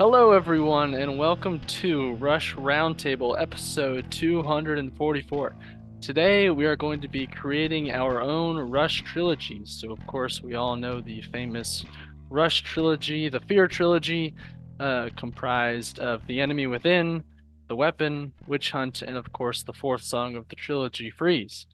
Hello, everyone, and welcome to Rush Roundtable, episode 244. Today, we are going to be creating our own Rush trilogy. So, of course, we all know the famous Rush trilogy, the Fear trilogy, comprised of The Enemy Within, The Weapon, Witch Hunt, and of course, the fourth song of the trilogy, Freeze.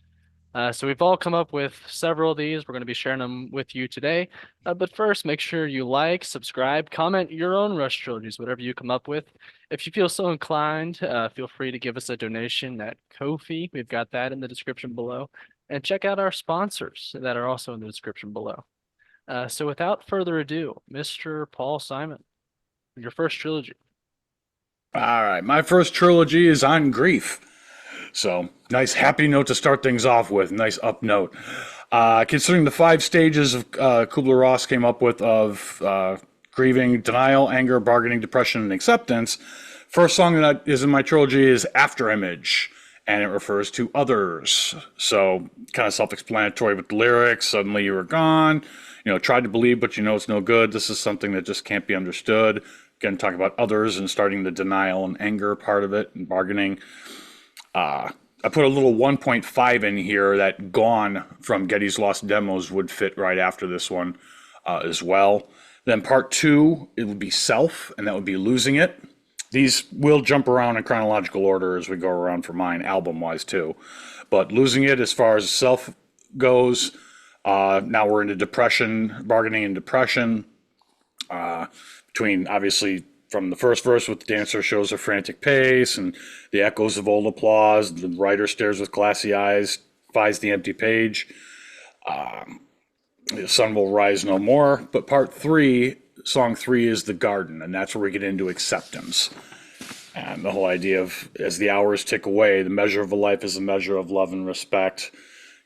So we've all come up with several of these. We're going to be sharing them with you today. But first, make sure you like, subscribe, comment your own Rush trilogies, whatever you come up with. If you feel so inclined, feel free to give us a donation at Ko-fi. We've got that in the description below. And check out our sponsors that are also in the description below. So without further ado, Mr. Paul Simon, your first trilogy. All right, my first trilogy is on grief. So, nice happy note to start things off with. Nice up note. Considering the five stages of Kubler-Ross came up with of grieving, denial, anger, bargaining, depression, and acceptance, first song that is in my trilogy is After Image, and it refers to others. So, kind of self-explanatory with the lyrics. Suddenly you were gone. Tried to believe, but you know it's no good. This is something that just can't be understood. Again, talking about others and starting the denial and anger part of it and bargaining. I put a little 1.5 in here that Gone from Getty's Lost Demos would fit right after this one as well. Then part two, it would be Self, and that would be Losing It. These will jump around in chronological order as we go around for mine, album-wise too. But Losing It, as far as Self goes, now we're into depression, bargaining and depression. Between, obviously, from the first verse with the dancer shows a frantic pace and the echoes of old applause, the writer stares with glassy eyes, defies the empty page. The sun will rise no more. But part three, song three, is The Garden, and that's where we get into acceptance. And the whole idea of, as the hours tick away, the measure of a life is a measure of love and respect.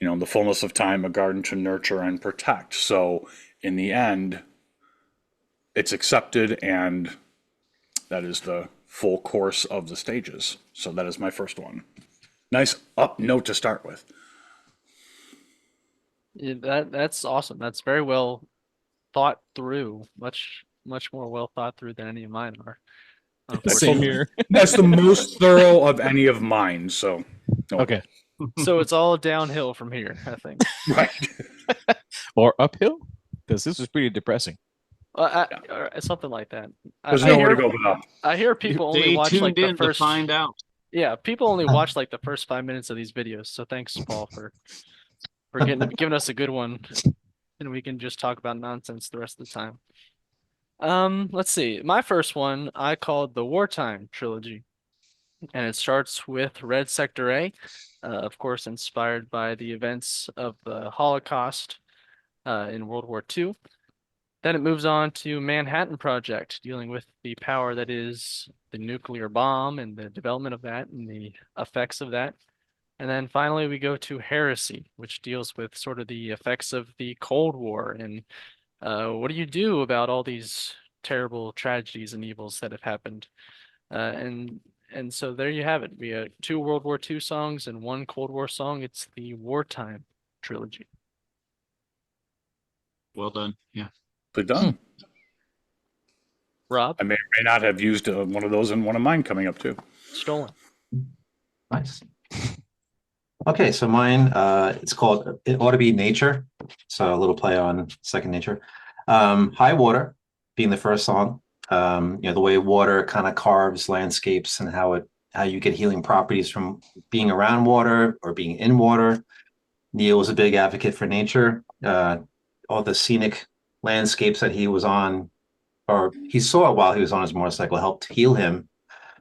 The fullness of time, a garden to nurture and protect. So in the end, it's accepted, and that is the full course of the stages. So that is my first one. Nice up note to start with. Yeah, that's awesome. That's very well thought through. Much more well thought through than any of mine are, Same unfortunately. here. That's the most thorough of any of mine. So, Okay. So it's all downhill from here, I think. Right. Or uphill? Because this was pretty depressing. Or something like that. There's I nowhere hear, to go but up. I hear people only Stay watch like tuned the in first. to find out. Yeah, people only watch like the first 5 minutes of these videos. So thanks, Paul, for giving us a good one, and we can just talk about nonsense the rest of the time. Let's see. My first one I called the Wartime Trilogy, and it starts with Red Sector A, of course, inspired by the events of the Holocaust in World War II. Then it moves on to Manhattan Project, dealing with the power that is the nuclear bomb and the development of that and the effects of that. And then finally, we go to Heresy, which deals with sort of the effects of the Cold War and what do you do about all these terrible tragedies and evils that have happened? And so there you have it. We have two World War II songs and one Cold War song. It's the Wartime Trilogy. Well done. Yeah. But done. Rob, I may or may not have used one of those in one of mine coming up too. stolen. Nice. Okay, so mine, it's called It Ought to Be Nature. So a little play on Second Nature. High Water being the first song. The way water kind of carves landscapes and how you get healing properties from being around water or being in water. Neil was a big advocate for nature. All the scenic landscapes that he was on, or he saw while he was on his motorcycle, helped heal him.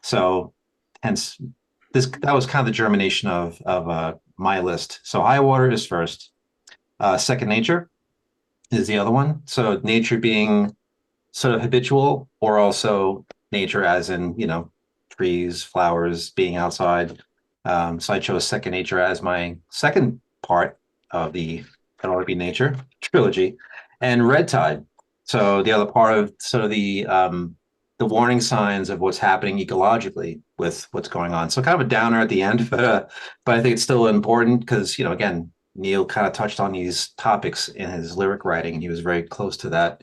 So hence that was kind of the germination of my list. So High Water is first. Second Nature is the other one. So nature being sort of habitual, or also nature as in, trees, flowers, being outside. So I chose Second Nature as my second part of the It Ought to Be Nature trilogy. And Red Tide. So the other part of sort of the warning signs of what's happening ecologically with what's going on. So kind of a downer at the end, but I think it's still important because, again, Neil kind of touched on these topics in his lyric writing, and he was very close to that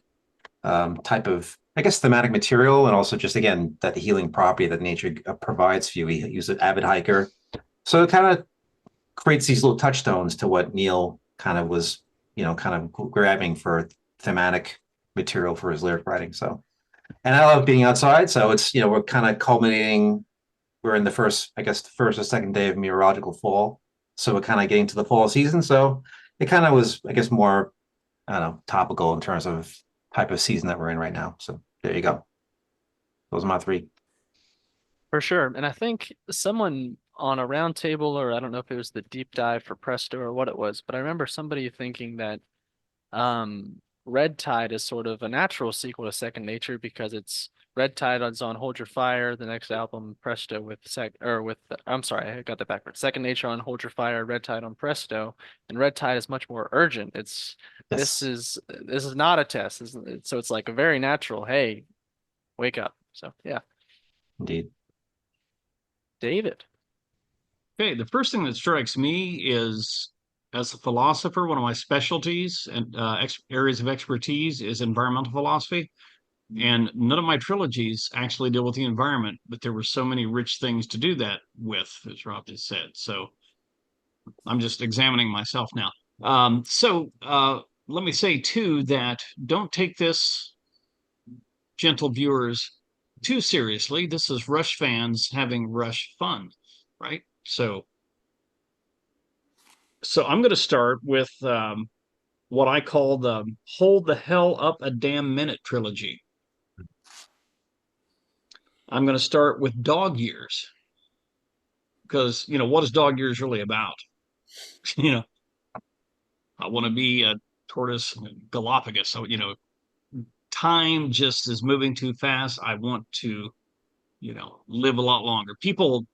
type of, I guess, thematic material, and also just again that healing property that nature provides for you. He's an avid hiker, so it kind of creates these little touchstones to what Neil kind of was, kind of grabbing for thematic material for his lyric writing. So, and I love being outside. So it's, we're kind of culminating. We're in the first, I guess, the first or second day of meteorological fall. So we're kind of getting to the fall season. So it kind of was, I guess, more, I don't know, topical in terms of type of season that we're in right now. So there you go. Those are my three. For sure. And I think someone on a round table, or I don't know if it was the deep dive for Presto or what it was, but I remember somebody thinking that Red Tide is sort of a natural sequel to Second Nature because it's Red Tide is on Hold Your Fire, the next album Presto with I'm sorry, I got that backwards. Second Nature on Hold Your Fire, Red Tide on Presto, and Red Tide is much more urgent. This Yes, is not a test. So it's like a very natural, hey, wake up. So yeah. indeed. David. Okay, the first thing that strikes me is, as a philosopher, one of my specialties and areas of expertise is environmental philosophy. And none of my trilogies actually deal with the environment, but there were so many rich things to do that with, as Rob just said. So I'm just examining myself now. Let me say, too, that don't take this, gentle viewers, too seriously. This is Rush fans having Rush fun, right? So I'm going to start with what I call the Hold the Hell Up a Damn Minute trilogy. I'm going to start with Dog Years because, what is Dog Years really about? I want to be a tortoise Galapagos. So, time just is moving too fast. I want to, live a lot longer. People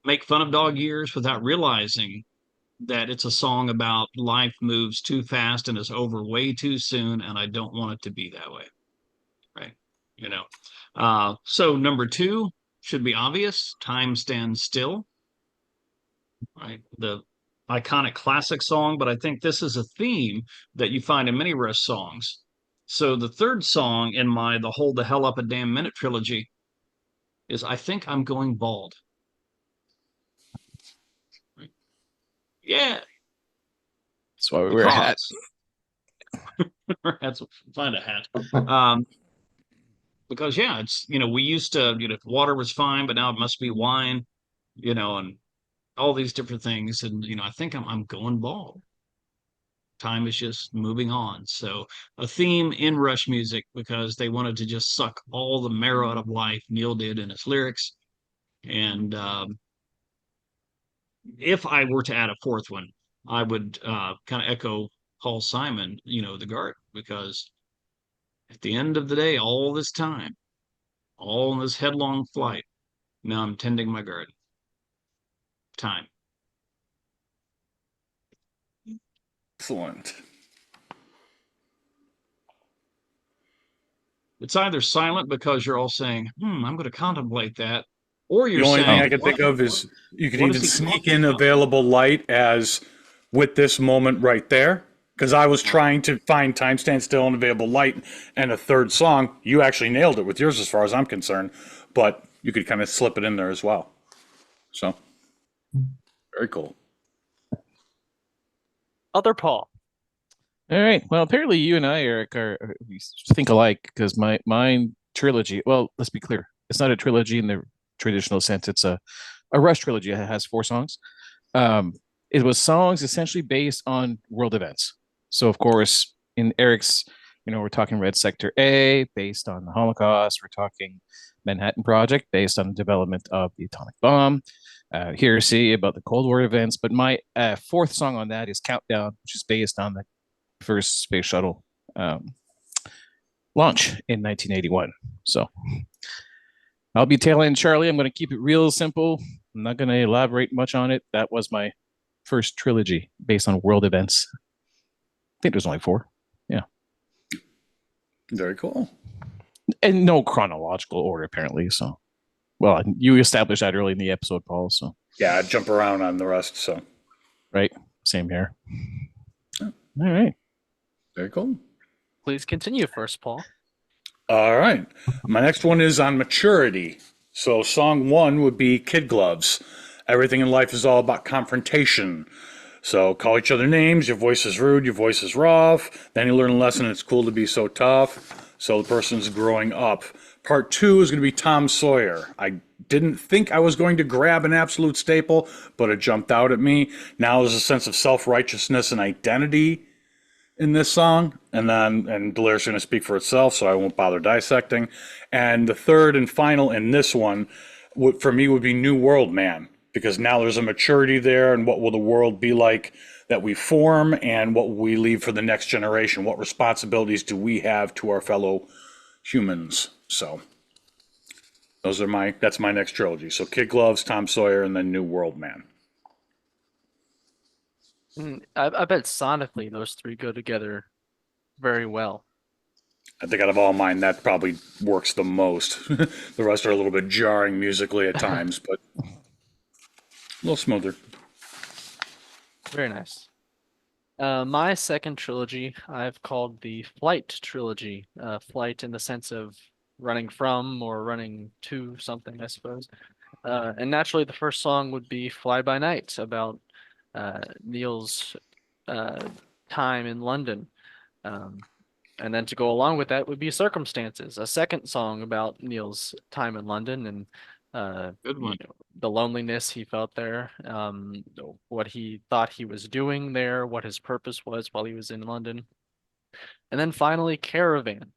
make fun of Dog Years without realizing that it's a song about life moves too fast and is over way too soon, and I don't want it to be that way. Right. So number two should be obvious. Time Stands Still. Right. The iconic classic song, but I think this is a theme that you find in many Rush songs. So the third song in my The Hold the Hell Up a Damn Minute trilogy is I Think I'm Going Bald. Right. Yeah. That's why we wear a hat. That's find a hat. Because yeah, it's we used to water was fine, but now it must be wine, and all these different things, and I think I'm going bald. Time is just moving on. So a theme in Rush music because they wanted to just suck all the marrow out of life. Neil did in his lyrics, and if I were to add a fourth one, I would kind of echo Paul Simon, the Garden, because at the end of the day, all this time, all in this headlong flight, now I'm tending my garden. Time. Excellent. It's either silent because you're all saying, I'm going to contemplate that, or The you're only thing saying, I can think of is you could what even is he sneak talking in about? available light as with this moment right there. Because I was trying to find Time Stand Still and Available Light and a third song. You actually nailed it with yours as far as I'm concerned. But you could kind of slip it in there as well. So, very cool. Other Paul. All right. Well, apparently you and I, Eric, we think alike because mine trilogy. Well, let's be clear. It's not a trilogy in the traditional sense. It's a Rush trilogy. It has 4 songs. It was songs essentially based on world events. So, of course, in Eric's, we're talking Red Sector A, based on the Holocaust. We're talking Manhattan Project, based on the development of the atomic bomb. Heresy about the Cold War events. But my fourth song on that is Countdown, which is based on the first space shuttle launch in 1981. So I'll be tailing Charlie. I'm going to keep it real simple. I'm not going to elaborate much on it. That was my first trilogy based on world events. I think there's only 4. Yeah. Very cool. And no chronological order, apparently. So, well, you established that early in the episode, Paul. So, Yeah, I jump around on the rest. So, right. Same here. Yeah. All right. Very cool. Please continue first, Paul. All right. My next one is on maturity. So, song one would be Kid Gloves. Everything in life is all about confrontation. So, call each other names. Your voice is rude. Your voice is rough. Then you learn a lesson. It's cool to be so tough. So, the person's growing up. Part two is going to be Tom Sawyer. I didn't think I was going to grab an absolute staple, but it jumped out at me. Now there's a sense of self righteousness and identity in this song, and the lyrics are going to speak for itself, so I won't bother dissecting. And the third and final in this one, for me, would be New World Man, because now there's a maturity there, and what will the world be like that we form, and what will we leave for the next generation? What responsibilities do we have to our fellow humans? So that's my next trilogy. So Kid Gloves, Tom Sawyer, and then New World Man. I bet sonically those three go together very well. I think out of all mine, that probably works the most. The rest are a little bit jarring musically at times, but a little smoother. Very nice. My second trilogy I've called the Flight trilogy. Flight in the sense of running from or running to something, I suppose. And naturally, the first song would be Fly By Night, about Neil's time in London. And then to go along with that would be Circumstances, a second song about Neil's time in London and Good one. the loneliness he felt there, what he thought he was doing there, what his purpose was while he was in London. And then finally, Caravan,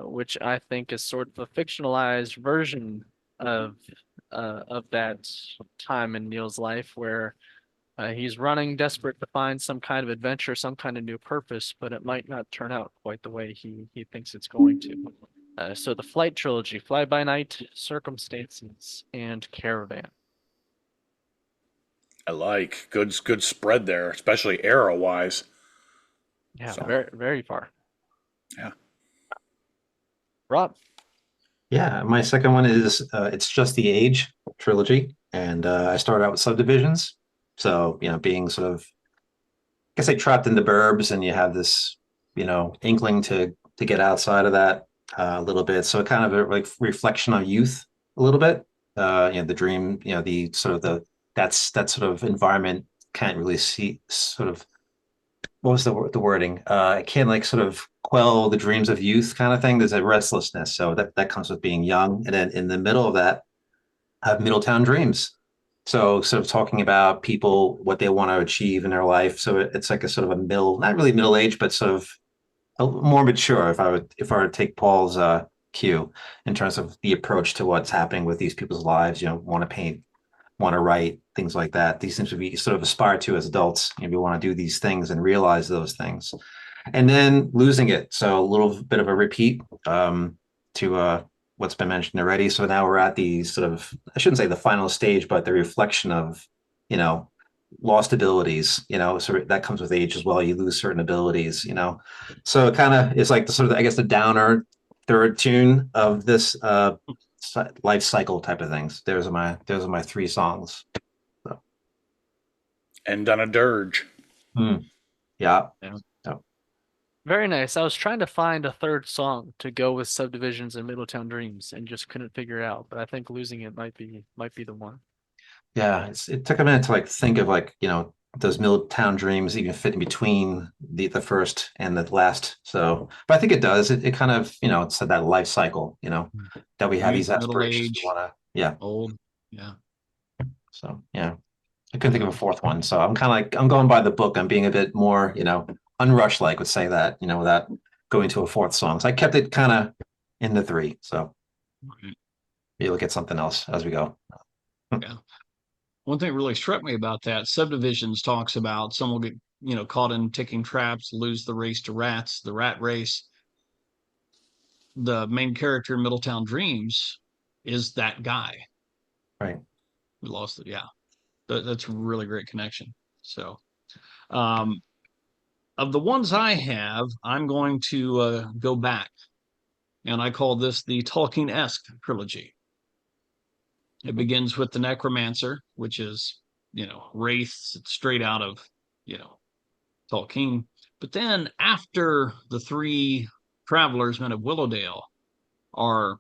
which I think is sort of a fictionalized version of that time in Neil's life where he's running desperate to find some kind of adventure, some kind of new purpose, but it might not turn out quite the way he thinks it's going to. So the Flight trilogy, Fly By Night, Circumstances, and Caravan. I like good spread there, especially era wise. Yeah, So. very, very far. Yeah. Rob. Yeah, my second one is It's Just the Age trilogy, and I started out with Subdivisions. So, being sort of, I guess, like trapped in the burbs, and you have this, inkling to get outside of that a little bit. So, kind of a like reflection on youth a little bit. The dream, the sort of that sort of environment can't really see sort of what was the wording? It can't like sort of quell the dreams of youth kind of thing. There's a restlessness, so that comes with being young. And then in the middle of that, I have Middletown Dreams. So sort of talking about people, what they want to achieve in their life. So it's like a sort of a not really middle age, but sort of more mature. If I were to take Paul's cue in terms of the approach to what's happening with these people's lives, want to paint, want to write, things like that. These things we sort of aspire to as adults. We want to do these things and realize those things. And then Losing It. So a little bit of a repeat to what's been mentioned already. So now we're at the sort of, I shouldn't say the final stage, but the reflection of, lost abilities, so that comes with age as well. You lose certain abilities, So it kind of is like the sort of, I guess, the downer third tune of this life cycle type of things. Those are my three songs. So. End on a dirge. Yeah. Very nice. I was trying to find a third song to go with Subdivisions and Middletown Dreams and just couldn't figure it out. But I think Losing It might be the one. Yeah, it took a minute to like think of like, does Middletown Dreams even fit in between the first and the last? So, but I think it does. It kind of, it's that life cycle, that we have these Middle aspirations. age, yeah. Old. Yeah. So, yeah. I couldn't think of a fourth one. So I'm kind of like, I'm going by the book. I'm being a bit more, unrushed, like would say that, without going to a fourth song. So I kept it kind of in the three. So Right. maybe we'll get something else as we go. Yeah. One thing that really struck me about that, Subdivisions talks about someone will get, caught in ticking traps, lose the race to rats, the rat race. The main character in Middletown Dreams is that guy Right. who lost it. Yeah. That's a really great connection. So, of the ones I have, I'm going to go back, and I call this the Tolkien-esque trilogy. It begins with the Necromancer, which is, wraiths straight out of, Tolkien. But then after the three travelers, men of Willowdale, are,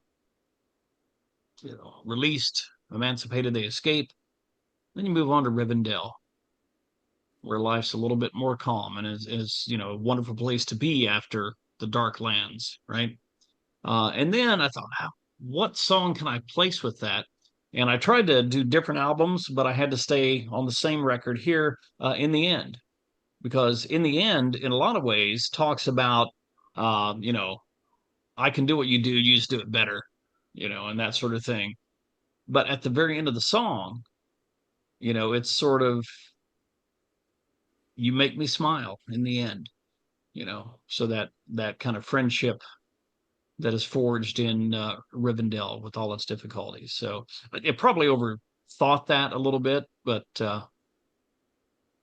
released, emancipated, they escape. Then you move on to Rivendell, where life's a little bit more calm and is a wonderful place to be after the Dark Lands, right? And then I thought, what song can I place with that? And I tried to do different albums, but I had to stay on the same record here, In the End, because In the End, in a lot of ways, talks about, I can do what you do, you just do it better, and that sort of thing. But at the very end of the song, it's sort of, you make me smile in the end, so that kind of friendship that is forged in Rivendell with all its difficulties. So it probably overthought that a little bit, but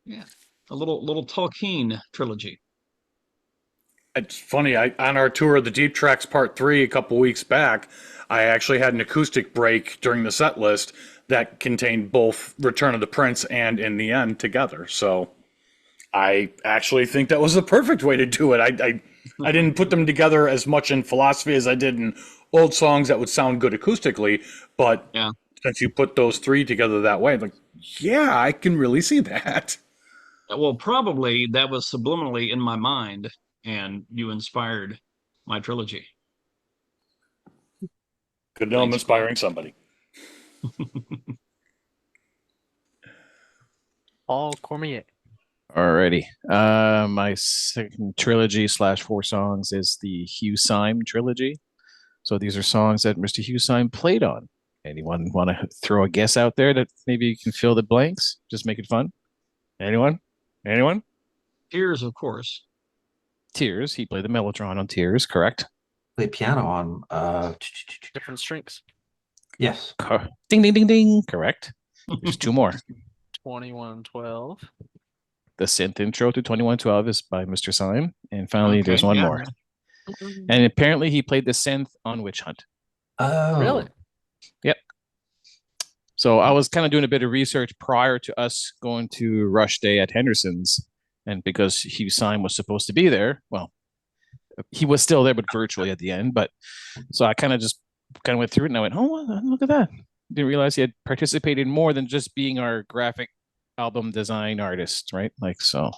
yeah, a little Tolkien trilogy. It's funny. On our tour of the Deep Tracks Part 3 a couple weeks back, I actually had an acoustic break during the set list that contained both Return of the Prince and In the End together. So I actually think that was the perfect way to do it. I didn't put them together as much in philosophy as I did in old songs that would sound good acoustically, but Yeah. since you put those three together that way, I'm like, yeah, I can really see that. Well, probably that was subliminally in my mind, and you inspired my trilogy. Good to know I'm Thanks, inspiring somebody. Paul Cormier. Alrighty. My second trilogy / four songs is the Hugh Syme trilogy. So these are songs that Mr. Hugh Syme played on. Anyone want to throw a guess out there that maybe you can fill the blanks? Just make it fun. Anyone? Anyone? Tears, of course. Tears. He played the mellotron on Tears, correct? Play piano on Different strings. yes. Ding ding ding ding. Correct. There's two more. 2112. The synth intro to 2112 is by Mr. Syme. And finally, Okay, there's one yeah. more. And apparently he played the synth on Witch Hunt. Oh, Really? Yep. So I was kind of doing a bit of research prior to us going to Rush Day at Henderson's. And because Hugh Syme was supposed to be there, well, he was still there, but virtually at the end. But so I kind of went through it and I went, oh, look at that. Didn't realize he had participated more than just being our graphic album design artist, right? Like, so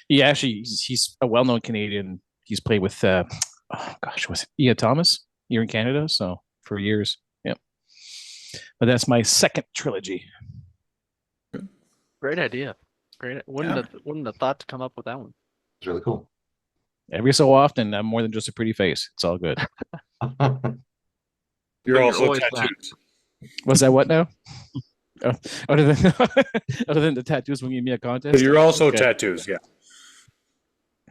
he actually, he's a well-known Canadian. He's played with, was it Ian Thomas here in Canada? So for years. Yep. But that's my second trilogy. Great idea. Great. Wouldn't have thought to come up with that one. it's really cool. Every so often, I'm more than just a pretty face. It's all good. You're You're also always tattooed. Was that what now? Oh, other than other than the tattoos when you give me a contest? You're also Okay. tattoos, yeah.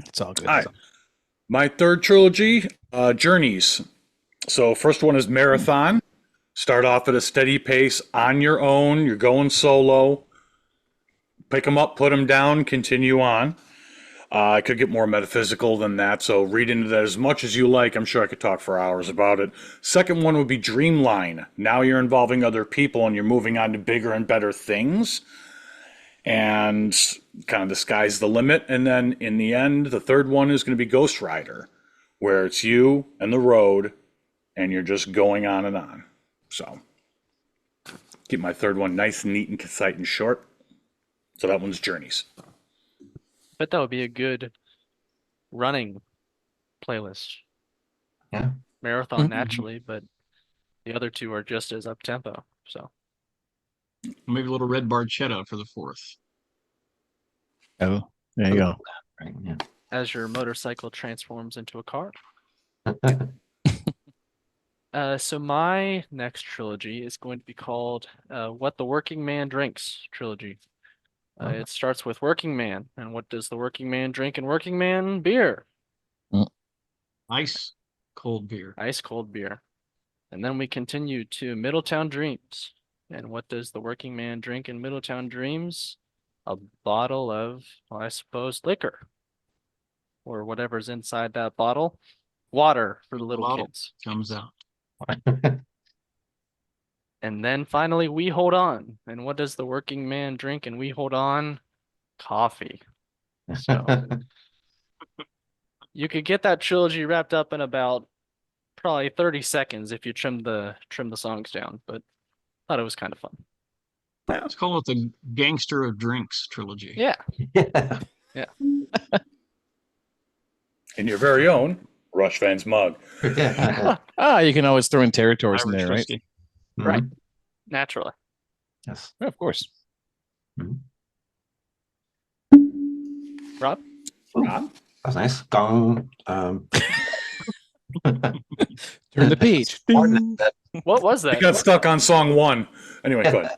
It's all good. All right. My third trilogy, Journeys. So first one is Marathon. Start off at a steady pace on your own. You're going solo. Pick them up, put them down, continue on. I could get more metaphysical than that, so read into that as much as you like. I'm sure I could talk for hours about it. Second one would be Dreamline. Now you're involving other people and you're moving on to bigger and better things. And kind of the sky's the limit. And then in the end, the third one is going to be Ghost Rider, where it's you and the road, and you're just going on and on. So keep my third one nice, neat, and concise and short. So that one's Journeys. Bet that would be a good running playlist. Yeah. Marathon Mhm. naturally, but the other two are just as up tempo. So Maybe a little red barchetta for the fourth. Oh, there you go. Right, yeah. as your motorcycle transforms into a car. So my next trilogy is going to be called What the Working Man Drinks trilogy. It starts with Working Man, and what does the Working Man drink in Working Man? Beer. Ice cold beer. Ice cold beer. And then we continue to Middletown Dreams. And what does the Working Man drink in Middletown Dreams? A bottle of, well, I suppose, liquor. Or whatever's inside that bottle. Water for the little Bottle. kids. Comes out. And then finally, We Hold On. And what does the Working Man drink and We Hold On? Coffee. So You could get that trilogy wrapped up in about probably 30 seconds if you trim the songs down, but thought it was kind of fun. Let's call it the Gangster of Drinks trilogy. Yeah. Yeah. In your very own Rush fans mug. Yeah. You can always throw in territories in Irish there, right? whiskey. Right. Mhm. Naturally. Yes. Yeah, of course. Mhm. Rob? Ooh, Rob? that's nice. Gong. Turn the page. Ding. What was I that? got stuck on song 1. Anyway, go ahead.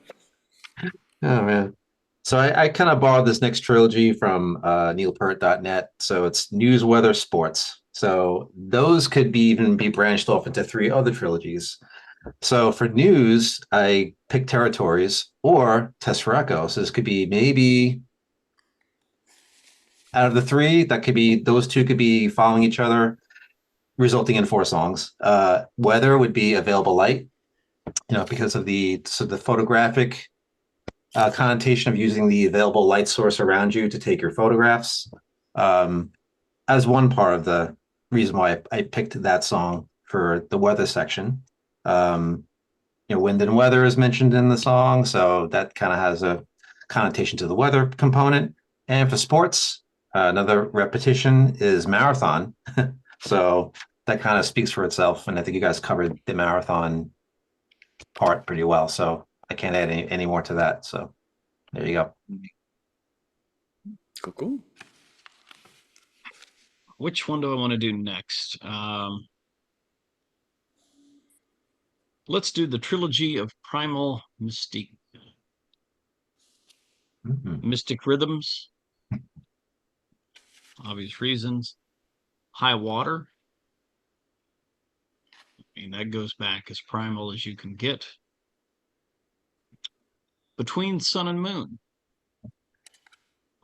Oh man. So I kind of borrowed this next trilogy from neilpeart.net. So it's news, weather, sports. So those could even be branched off into 3 other trilogies. So for news, I picked territories or test for echo. So this could be maybe out of the 3, that could be those 2 could be following each other, resulting in 4 songs. Weather would be available light, because of the photographic connotation of using the available light source around you to take your photographs, as one part of the reason why I picked that song for the weather section. Wind and weather is mentioned in the song, so that kind of has a connotation to the weather component. And for sports, another repetition is marathon. So that kind of speaks for itself. And I think you guys covered the marathon part pretty well. So I can't add any more to that. So there you go. Cool. Which one do I want to do next? Let's do the trilogy of Primal Mystique. Mhm. Mystic Rhythms, obvious reasons. High Water. I mean, that goes back as primal as you can get. Between Sun and Moon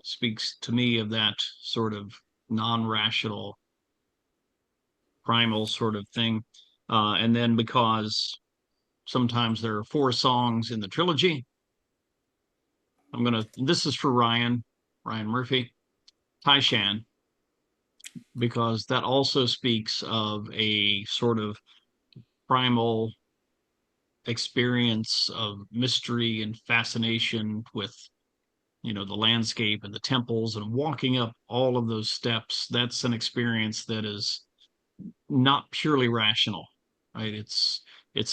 speaks to me of that sort of non-rational, primal sort of thing. And then because sometimes there are 4 songs in the trilogy, this is for Ryan Murphy, Tai Shan, because that also speaks of a sort of primal experience of mystery and fascination with the landscape and the temples and walking up all of those steps. That's an experience that is not purely rational, right? It's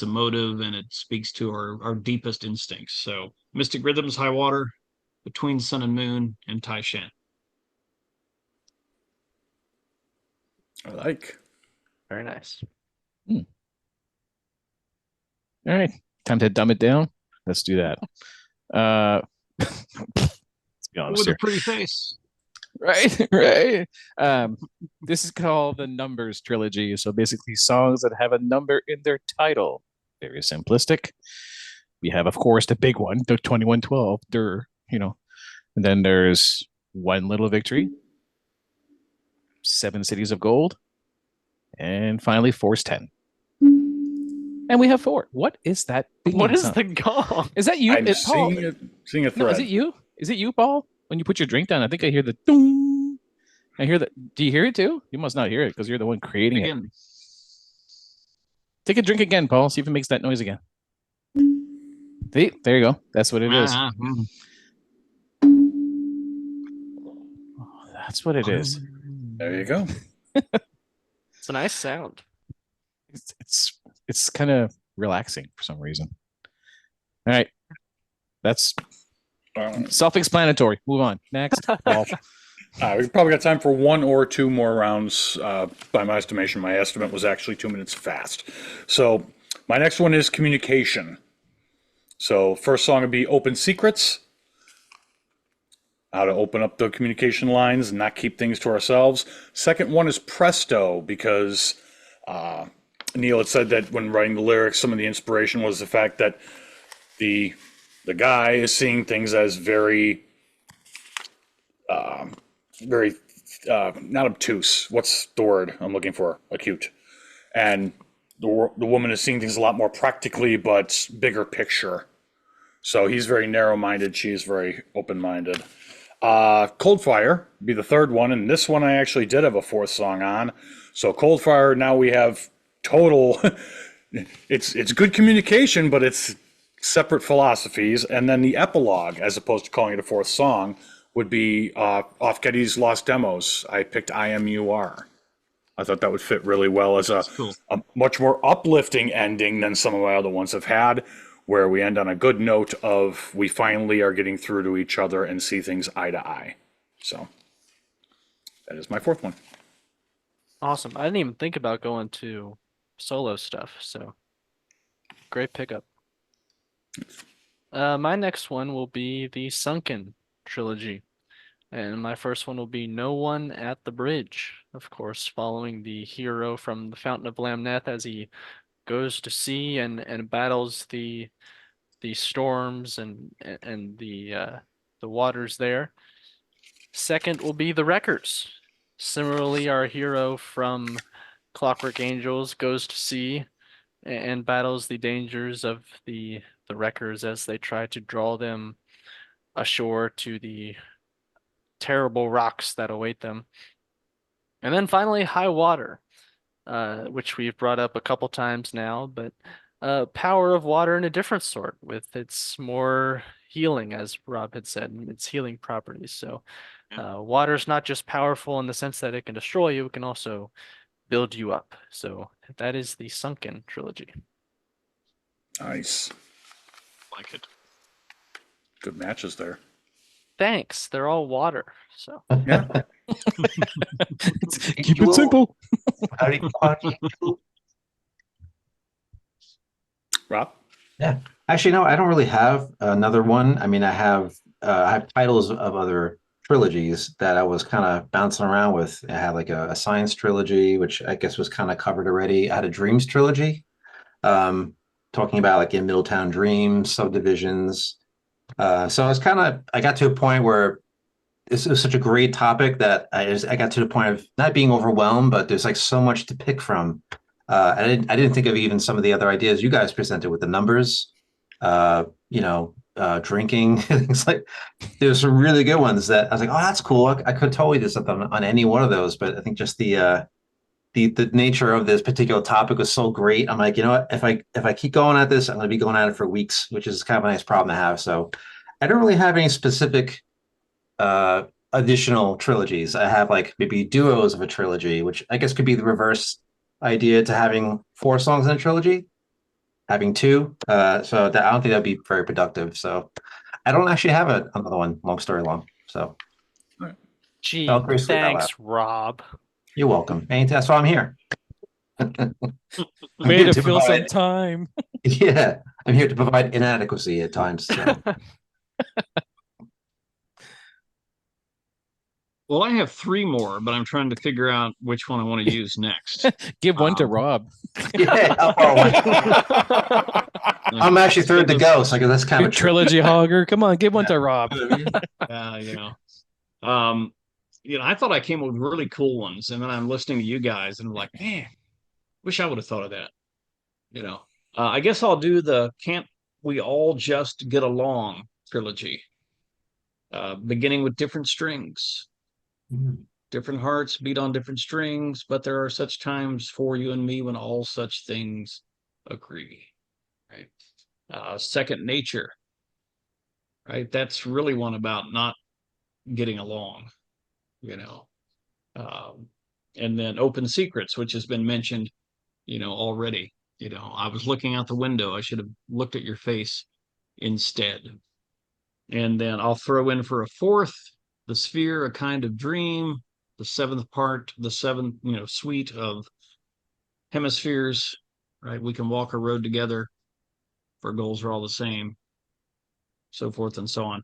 emotive and it speaks to our deepest instincts. So Mystic Rhythms, High Water, Between Sun and Moon, and Tai Shan. I like. Very nice. All right. Time to dumb it down. Let's do that. Let's be honest With a here. pretty face. Right, right. This is called the Numbers Trilogy. So basically, songs that have a number in their title. Very simplistic. We have, of course, the big one, the 2112. And then there's One Little Victory, 7 Cities of Gold, and finally Force 10. And we have 4. What is that? What is sound? the gong? Is that you, I'm Paul? seeing a thread. No, is it you? Is it you, Paul? When you put your drink down, I think I hear the ding. I hear that. Do you hear it too? You must not hear it because you're the one creating it. Again, Take a drink again, Paul. See if it makes that noise again. See, there you go. That's what it is. Oh, that's what it is. There you go. It's a nice sound. It's kind of relaxing for some reason. All right, that's self-explanatory. Move on. Next, Paul. We've probably got time for 1 or 2 more rounds. By my estimation, my estimate was actually 2 minutes fast. So my next one is communication. So first song would be Open Secrets. How to open up the communication lines and not keep things to ourselves. Second one is Presto, because Neil had said that when writing the lyrics, some of the inspiration was the fact that the guy is seeing things as very not obtuse. What's the word I'm looking for? Acute. And the woman is seeing things a lot more practically, but bigger picture. So he's very narrow-minded. She's very open-minded. Coldfire be the third one, and this one I actually did have a fourth song on. So Coldfire, now we have total. It's good communication, but it's separate philosophies. And then the epilogue, as opposed to calling it a fourth song, would be off Getty's Lost Demos. I picked IMUR. I thought that would fit really well as Cool. a much more uplifting ending than some of my other ones have had, where we end on a good note of we finally are getting through to each other and see things eye to eye. So that is my fourth one. Awesome. I didn't even think about going to solo stuff, so great pickup. My next one will be the Sunken trilogy. And my first one will be No One at the Bridge, of course, following the hero from the Fountain of Lamneth as he goes to sea and battles the storms and the waters there. Second will be the Wreckers. Similarly, our hero from Clockwork Angels goes to sea and battles the dangers of the Wreckers as they try to draw them ashore to the terrible rocks that await them. And then finally, High Water, which we've brought up a couple times now, but power of water in a different sort, with its more healing, as Rob had said, and its healing properties. So water is not just powerful in the sense that it can destroy you, it can also build you up. So that is the Sunken trilogy. Nice. Like it. Good matches there. Thanks. They're all water. So Yeah. Keep it simple. Rob? Yeah. Actually, no, I don't really have another one. I mean, I have titles of other trilogies that I was kind of bouncing around with. I had like a science trilogy, which I guess was kind of covered already. I had a dreams trilogy, talking about like in Middletown Dreams, subdivisions. So I got to a point where this was such a great topic that I got to the point of not being overwhelmed, but there's like so much to pick from. I didn't think of even some of the other ideas you guys presented with the numbers, drinking, things like. There's some really good ones that I was like, oh, that's cool. I could totally do something on any one of those, but I think just the nature of this particular topic was so great. I'm like, you know what? If I keep going at this, I'm going to be going at it for weeks, which is kind of a nice problem to have. So I don't really have any specific additional trilogies. I have like maybe duos of a trilogy, which I guess could be the reverse idea to having 4 songs in a trilogy, having 2. So that I don't think that'd be very productive. So I don't actually have another one. Long story long. So gee, felt gracefully that thanks, Rob. You're welcome. That's why I'm here. I'm Way here to fill some provide- time. Yeah, I'm here to provide inadequacy at times. So. Well, I have 3 more, but I'm trying to figure out which one I want to use next. Give one to Rob. Yeah, how far away? I'm actually third to go, so that's kind You of a trilogy hogger. Come on, give one to Rob. I thought I came up with really cool ones, and then I'm listening to you guys, and I'm like, man, wish I would have thought of that. I guess I'll do the "Can't We All Just Get Along" trilogy, beginning with different strings. Different hearts beat on different strings, but there are such times for you and me when all such things agree. Right. Second nature. Right. That's really one about not getting along. And then open secrets, which has been mentioned, already. I was looking out the window. I should have looked at your face instead. And then I'll throw in for a fourth, the sphere, a kind of dream, the seventh part, the seventh, suite of hemispheres, right? We can walk a road together. Our goals are all the same, so forth and so on.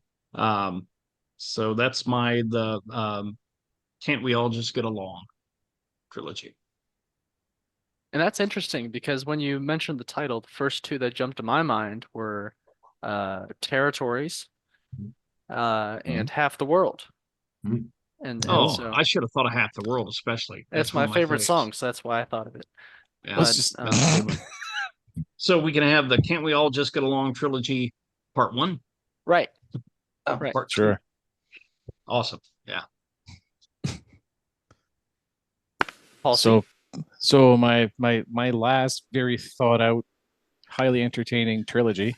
So that's Can't We All Just Get Along trilogy. And that's interesting because when you mentioned the title, the first 2 that jumped to my mind were Territories and Half the World. Mhm. And so I should have thought of Half the World, especially. That's my favorite song, so that's why I thought of it. Yeah, Let's just so we can have the Can't We All Just Get Along trilogy part 1? Right. Part 2. sure. Awesome. Yeah. Paul, So my last very thought out, highly entertaining trilogy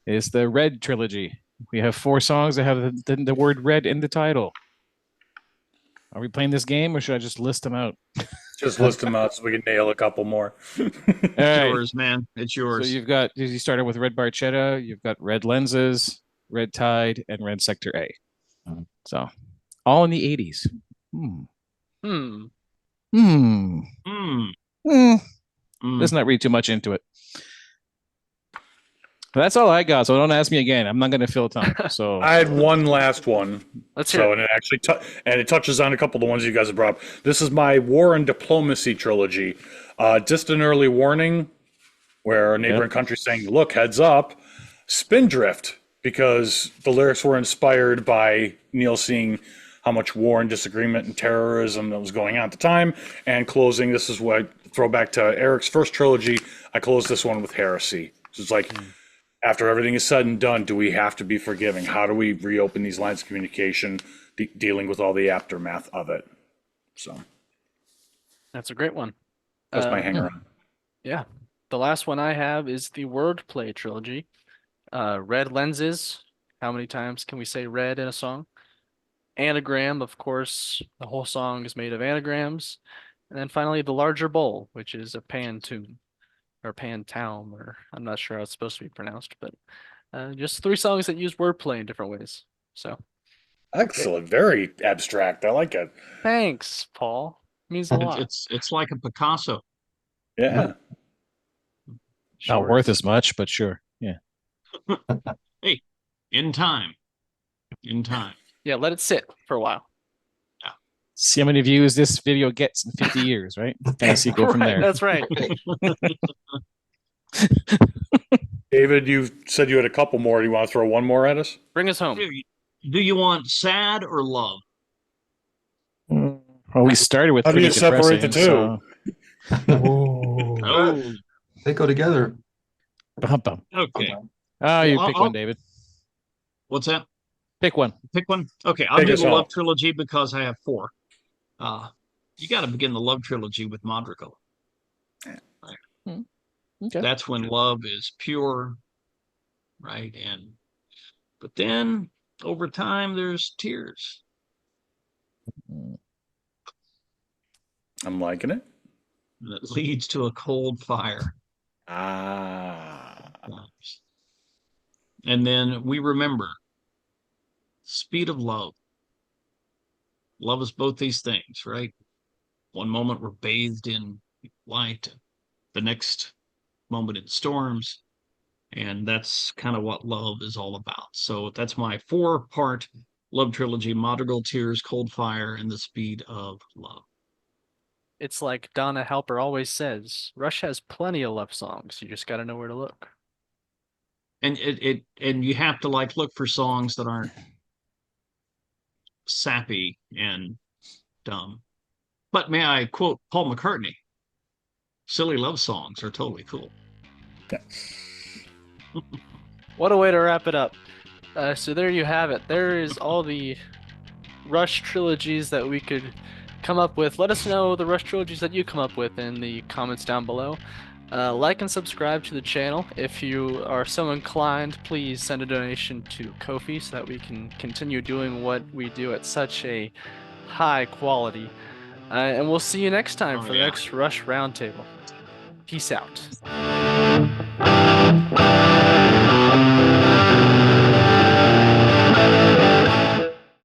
is the Red trilogy. We have 4 songs that have the word red in the title. Are we playing this game or should I just list them out? Just list them out so we can nail a couple more. All It's right. yours, man. It's So yours. you started with Red Barchetta, you've got Red Lenses, Red Tide, and Red Sector A. Mhm. So all in the 80s. Hmm. Hmm. Hmm. Mm, Hmm. mm. Let's not read too much into it. That's all I got. So don't ask me again. I'm not going to fill time. So I had one last one. Let's hear So, it. and it actually and it touches on a couple of the ones you guys have brought up. This is my War and Diplomacy trilogy. Distant Early Warning, where a neighboring country saying, "Look, heads up." Spindrift, because the lyrics were inspired by Neil seeing how much war and disagreement and terrorism that was going on at the time. And closing, this is what throwback to Eric's first trilogy. I closed this one with Heresy. So it's like, after everything is said and done, do we have to be forgiving? How do we reopen these lines of communication, dealing with all the aftermath of it? So That's a great one. that's my Uh, hanger on. Yeah. The last one I have is the Wordplay trilogy. Red Lenses. How many times can we say red in a song? Anagram, of course. The whole song is made of anagrams. And then finally, The Larger Bowl, which is a pan tune or pan town, or I'm not sure how it's supposed to be pronounced, but just 3 songs that use wordplay in different ways. So Excellent. Very abstract. I like it. thanks, Paul. Means a lot. It's like a Picasso. Yeah. not Sure worth is. as much, but sure. Yeah. Hey, in time. In time. Yeah, let it sit for a while. See how many views this video gets in 50 years, right? Kind of see go from Right, there. that's right. David, you said you had a couple more. Do you want to throw one more at us? Bring us home. Do you want sad or love? Well, we started with How do pretty you separate the depressing, two? so Oh, They go together. bum, bum. okay. You Well, pick I'll- one, David. What's that? Pick one. Pick one. Okay, I'll Take do us the home. love trilogy because I have 4. You got to begin the love trilogy with Madrigal. Okay. That's when love is pure, right? But then over time, there's tears. I'm liking it. And it leads to a cold fire. Ah. And then we remember speed of love. Love is both these things, right? One moment we're bathed in light, the next moment in storms. And that's kind of what love is all about. So that's my 4-part love trilogy: Madrigal, Tears, Cold Fire, and the Speed of Love. It's like Donna Halper always says, Rush has plenty of love songs. You just got to know where to look. And and you have to look for songs that aren't sappy and dumb. But may I quote Paul McCartney? Silly love songs are totally cool. What a way to wrap it up. So there you have it. There is all the Rush trilogies that we could come up with. Let us know the Rush trilogies that you come up with in the comments down below. Like and subscribe to the channel. If you are so inclined, please send a donation to Ko-fi so that we can continue doing what we do at such a high quality. And we'll see you next time Oh, for the yeah. next Rush Roundtable. Peace out.